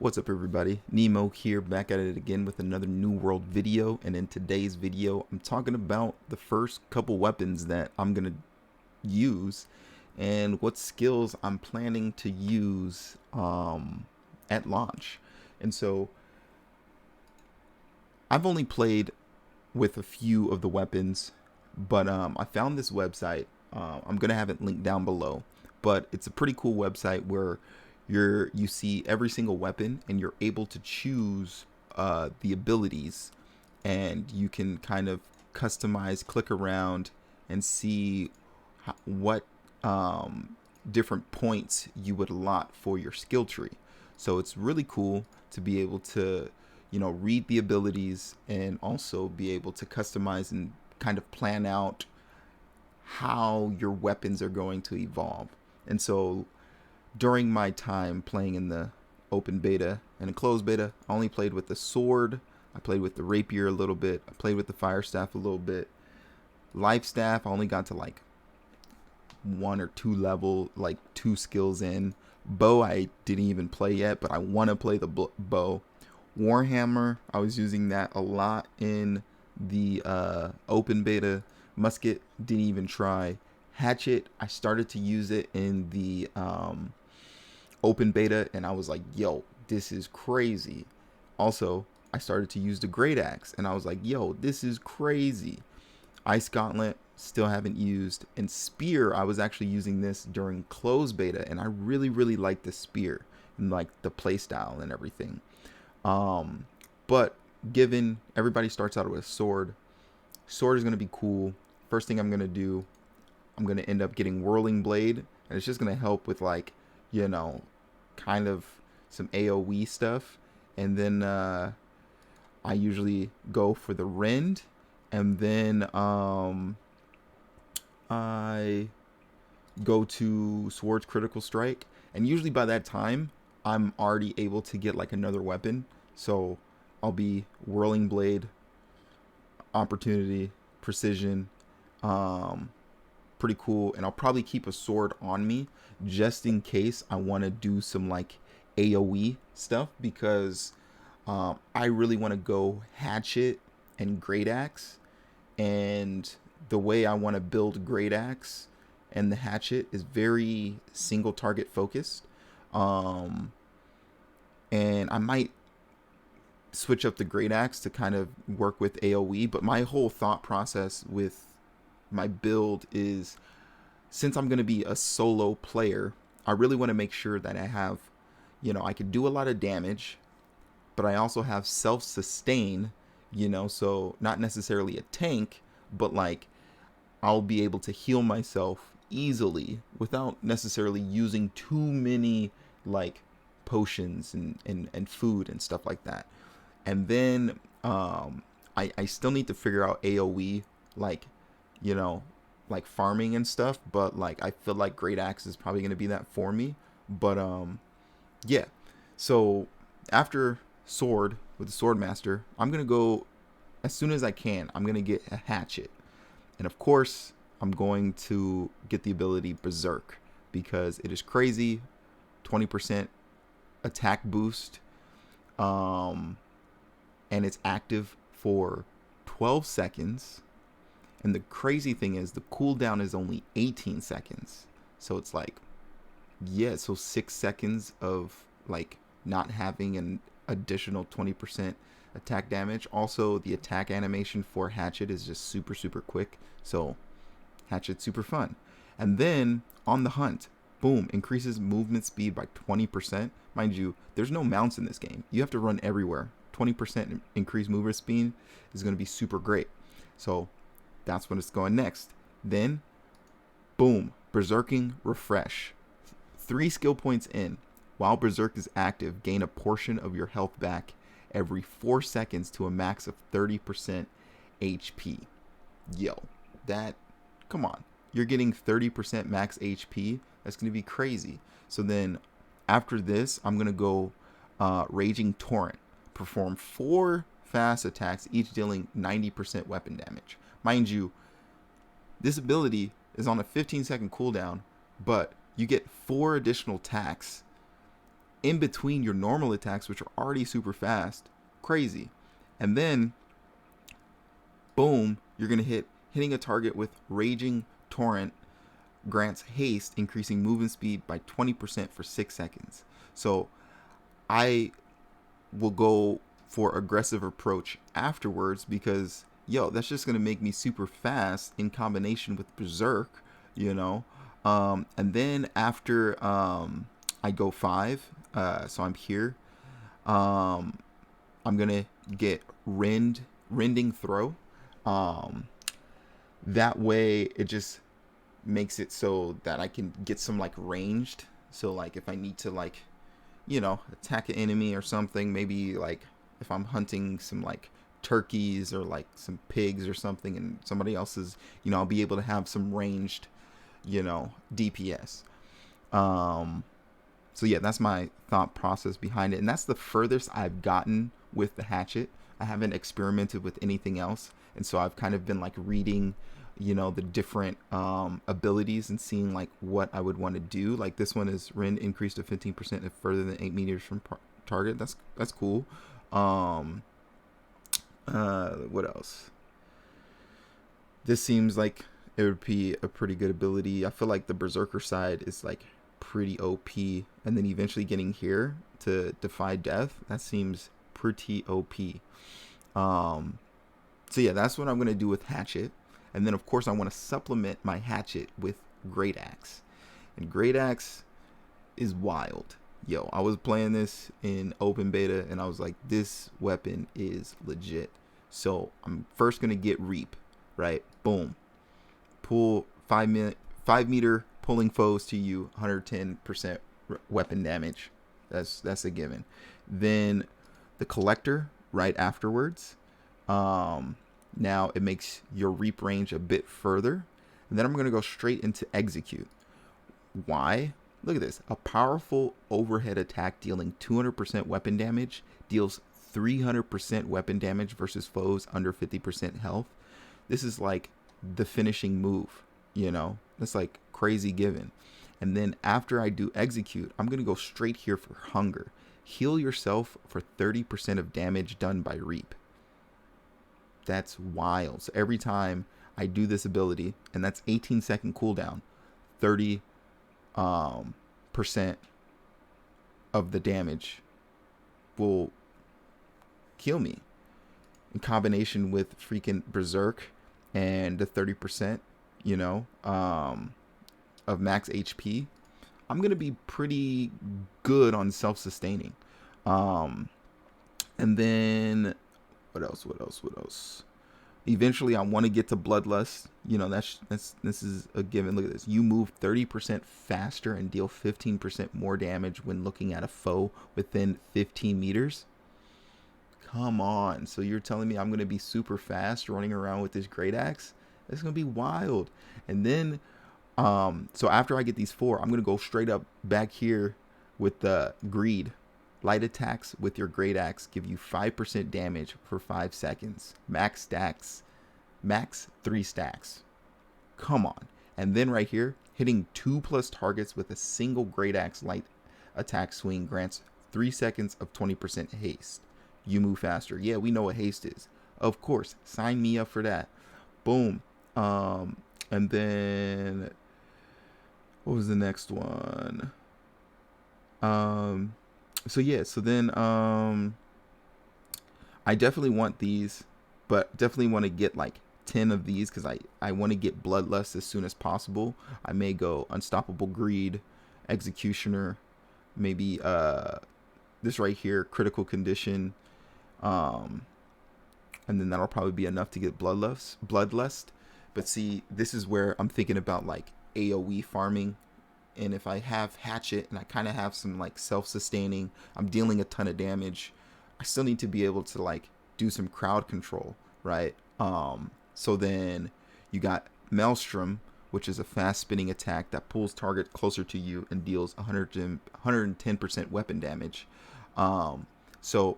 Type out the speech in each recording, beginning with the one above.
What's up, everybody? Nemo here, back at it again with another New World video. And in today's video, I'm talking about the first couple weapons that I'm gonna use and what skills I'm planning to use at launch. And so I've only played with a few of the weapons, but I found this website. I'm gonna have it linked down below, but it's a pretty cool website where you see every single weapon and you're able to choose the abilities, and you can kind of customize, click around, and see what different points you would allot for your skill tree. So it's really cool to be able to, read the abilities and also be able to customize and kind of plan out how your weapons are going to evolve. And so during my time playing in the open beta and a closed beta, I only played with the sword. I played with the rapier a little bit. I played with the fire staff a little bit. Life staff, I only got to like one or two level, like two skills in. Bow, I didn't even play yet, but I want to play the bow. Warhammer, I was using that a lot in the open beta. Musket, didn't even try. Hatchet, I started to use it in the open beta, and I was like, yo, this is crazy. Also, I started to use the great axe, and I was like, yo, this is crazy. Ice Gauntlet, still haven't used. And Spear, I was actually using this during closed beta, and I really like the Spear and like the playstyle and everything. But given everybody starts out with a sword is going to be cool. First thing I'm going to do, I'm going to end up getting Whirling Blade, and it's just going to help with like, kind of some AoE stuff. And then I usually go for the Rend, and then I go to Sword's Critical Strike, and usually by that time I'm already able to get like another weapon. So I'll be Whirling Blade, Opportunity, Precision, pretty cool. And I'll probably keep a sword on me just in case I want to do some like AoE stuff, because I really want to go Hatchet and Great Axe. And the way I want to build Great Axe and the Hatchet is very single target focused. And I might switch up the Great Axe to kind of work with AoE, but my whole thought process with my build is, since I'm going to be a solo player, I really want to make sure that I have, I can do a lot of damage, but I also have self-sustain, so not necessarily a tank, but like I'll be able to heal myself easily without necessarily using too many like potions and food and stuff like that. And then I still need to figure out AoE, like, like farming and stuff, but like I feel like Great Axe is probably going to be that for me. But yeah. So after sword with the sword master, I'm going to go, as soon as I can, I'm going to get a hatchet. And of course, I'm going to get the ability Berserk, because it is crazy. 20% attack boost. And it's active for 12 seconds. And the crazy thing is the cooldown is only 18 seconds. So it's like, yeah, so 6 seconds of like not having an additional 20% attack damage. Also, the attack animation for Hatchet is just super quick. So Hatchet's super fun. And then on the hunt, boom, increases movement speed by 20%. Mind you, there's no mounts in this game. You have to run everywhere. 20% increased movement speed is going to be super great. So that's when it's going next. Then, boom, Berserking Refresh. 3 skill points in. While Berserk is active, gain a portion of your health back every 4 seconds to a max of 30% HP. Yo, come on. You're getting 30% max HP. That's going to be crazy. So then, after this, I'm going to go Raging Torrent. Perform 4 fast attacks, each dealing 90% weapon damage. Mind you, this ability is on a 15-second cooldown, but you get 4 additional attacks in between your normal attacks, which are already super fast. Crazy. And then, boom, you're going to hitting a target with Raging Torrent grants haste, increasing movement speed by 20% for 6 seconds. So I will go for aggressive approach afterwards because, yo, that's just going to make me super fast in combination with Berserk, you know. And then after I go 5, so I'm here, I'm going to get Rending Throw. That way it just makes it so that I can get some like ranged. So like if I need to like, you know, attack an enemy or something, maybe like if I'm hunting some like turkeys or like some pigs or something and somebody else's, you know, I'll be able to have some ranged, you know, DPS. So yeah, that's my thought process behind it, and that's the furthest I've gotten with the hatchet. I haven't experimented with anything else, and so I've kind of been like reading, you know, the different abilities and seeing like what I would want to do. Like this one is rend increased to 15% if further than 8 meters from target. That's cool. What else? This seems like it would be a pretty good ability. I feel like the Berserker side is like pretty OP, and then eventually getting here to defy death, that seems pretty OP. So yeah, that's what I'm gonna do with hatchet, and then of course I want to supplement my hatchet with great axe, and great axe is wild. Yo, I was playing this in open beta and I was like, this weapon is legit. So I'm first gonna get Reap, right? Boom, pull 5 meter pulling foes to you, 110% weapon damage. That's a given. Then the Collector right afterwards. Now it makes your Reap range a bit further, and then I'm gonna go straight into Execute. Why? Look at this. A powerful overhead attack dealing 200% weapon damage deals 300% weapon damage versus foes under 50% health. This is like the finishing move, you know? That's like crazy given. And then after I do Execute, I'm going to go straight here for Hunger. Heal yourself for 30% of damage done by Reap. That's wild. So every time I do this ability, and that's 18-second cooldown, 30% of the damage will kill me. In combination with freaking Berserk and the 30%, you know, of max HP, I'm gonna be pretty good on self-sustaining. And then what else? Eventually I want to get to Bloodlust. You know, this is a given. Look at this. You move 30% faster and deal 15% more damage when looking at a foe within 15 meters. Come on. So you're telling me I'm going to be super fast running around with this great axe? It's going to be wild. And then so after I get these 4, I'm going to go straight up back here with the Greed. Light attacks with your great axe give you 5% damage for 5 seconds. Max 3 stacks. Come on. And then right here, hitting 2+ targets with a single great axe light attack swing grants 3 seconds of 20% haste. You move faster. Yeah, we know what haste is. Of course, sign me up for that. Boom. And then what was the next one? So yeah, so then I definitely want these, but definitely want to get like 10 of these because I want to get Bloodlust as soon as possible. I may go Unstoppable Greed, Executioner, maybe this right here, Critical Condition, and then that'll probably be enough to get Bloodlust. But see, this is where I'm thinking about like AoE farming. And if I have Hatchet and I kind of have some like self-sustaining, I'm dealing a ton of damage, I still need to be able to like do some crowd control, right? So then you got Maelstrom, which is a fast spinning attack that pulls target closer to you and deals 110% weapon damage. So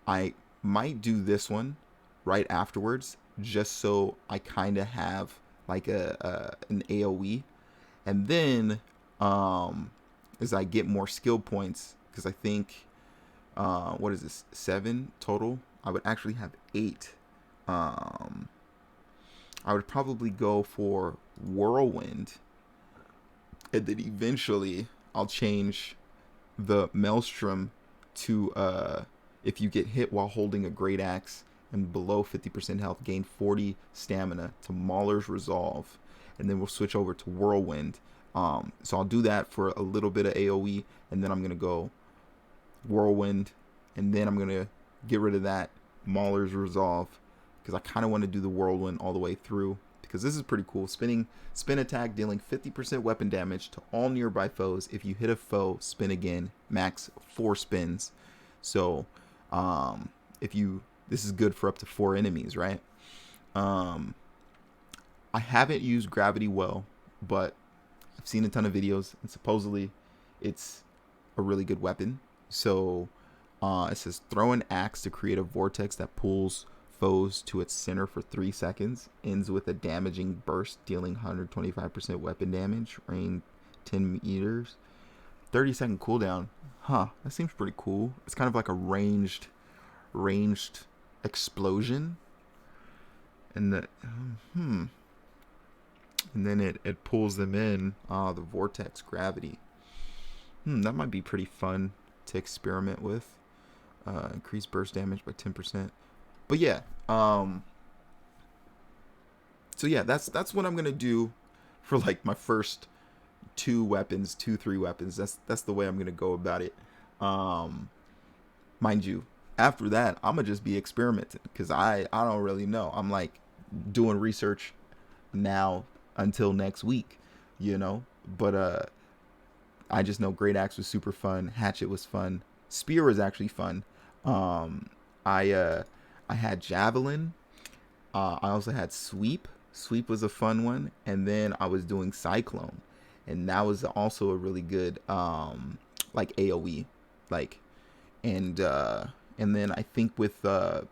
I might do this one right afterwards, just so I kind of have like an AoE. And then as I get more skill points, because I think what is this, 7 total? I would actually have 8. um I would probably go for Whirlwind, and then eventually I'll change the Maelstrom to if you get hit while holding a great axe and below 50% health, gain 40 stamina, to Mauler's Resolve, and then we'll switch over to Whirlwind. So I'll do that for a little bit of AoE, and then I'm gonna go Whirlwind, and then I'm gonna get rid of that Mauler's Resolve, because I kind of want to do the Whirlwind all the way through, because this is pretty cool. Spin attack, dealing 50% weapon damage to all nearby foes. If you hit a foe, spin again, max 4 spins. So this is good for up to 4 enemies, right? I haven't used Gravity well, but I've seen a ton of videos, and supposedly it's a really good weapon. So it says throw an axe to create a vortex that pulls foes to its center for 3 seconds. Ends with a damaging burst, dealing 125% weapon damage. Range 10 meters. 30-second cooldown. Huh, that seems pretty cool. It's kind of like a ranged explosion. And and then it pulls them in. The vortex gravity. That might be pretty fun to experiment with. Increase burst damage by 10%. But yeah, so yeah, that's what I'm gonna do for like my first 3 weapons. That's the way I'm gonna go about it. Mind you, after that, I'm gonna just be experimenting, because I don't really know. I'm like doing research now until next week, you know. But I just know Great Axe was super fun. Hatchet was fun. Spear was actually fun. I had Javelin. I also had Sweep. Sweep was a fun one. And then I was doing Cyclone, and that was also a really good like AoE. Like, and then I think with the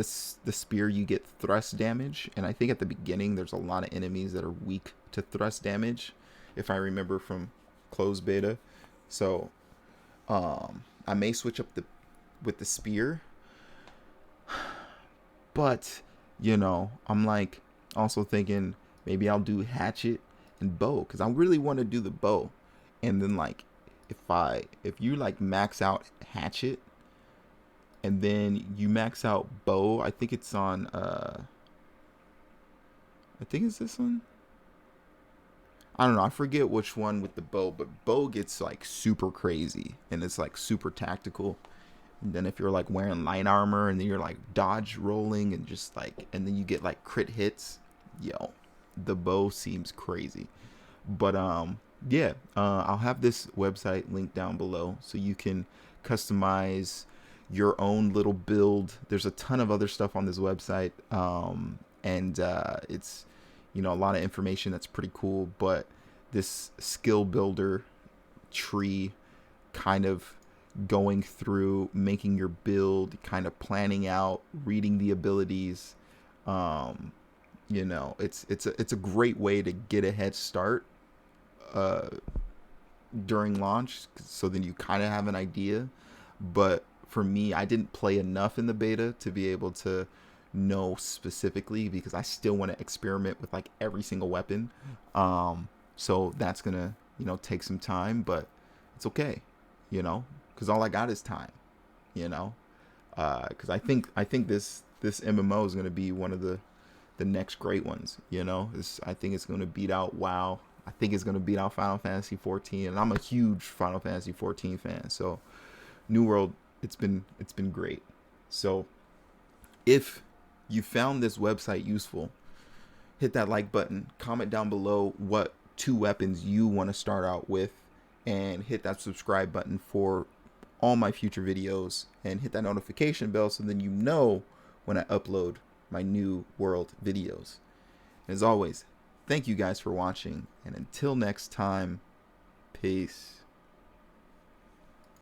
spear you get thrust damage, and I think at the beginning there's a lot of enemies that are weak to thrust damage, if I remember from closed beta. So I may switch up with the spear. But, you know, I'm like also thinking maybe I'll do hatchet and bow, because I really want to do the bow. And then like if you like max out hatchet and then you max out bow, I think it's on I think it's this one. I don't know, I forget which one with the bow, but bow gets like super crazy and it's like super tactical. And then if you're like wearing light armor and then you're like dodge rolling and just like, and then you get like crit hits, yo, the bow seems crazy. But yeah, I'll have this website linked down below so you can customize your own little build. There's a ton of other stuff on this website, and it's, you know, a lot of information that's pretty cool. But this skill builder tree, kind of going through, making your build, kind of planning out, reading the abilities, you know, it's a great way to get a head start during launch, so then you kind of have an idea. But for me, I didn't play enough in the beta to be able to know specifically, because I still want to experiment with like every single weapon. So that's gonna, you know, take some time, but it's okay, you know, because all I got is time, you know. Because I think this MMO is gonna be one of the next great ones, you know. I think it's gonna beat out WoW. I think it's gonna beat out Final Fantasy 14, and I'm a huge Final Fantasy 14 fan. So New World, it's been great. So if you found this website useful, hit that like button, comment down below what 2 weapons you want to start out with, and hit that subscribe button for all my future videos, and hit that notification bell so then you know when I upload my New World videos. And as always, thank you guys for watching, and until next time, peace.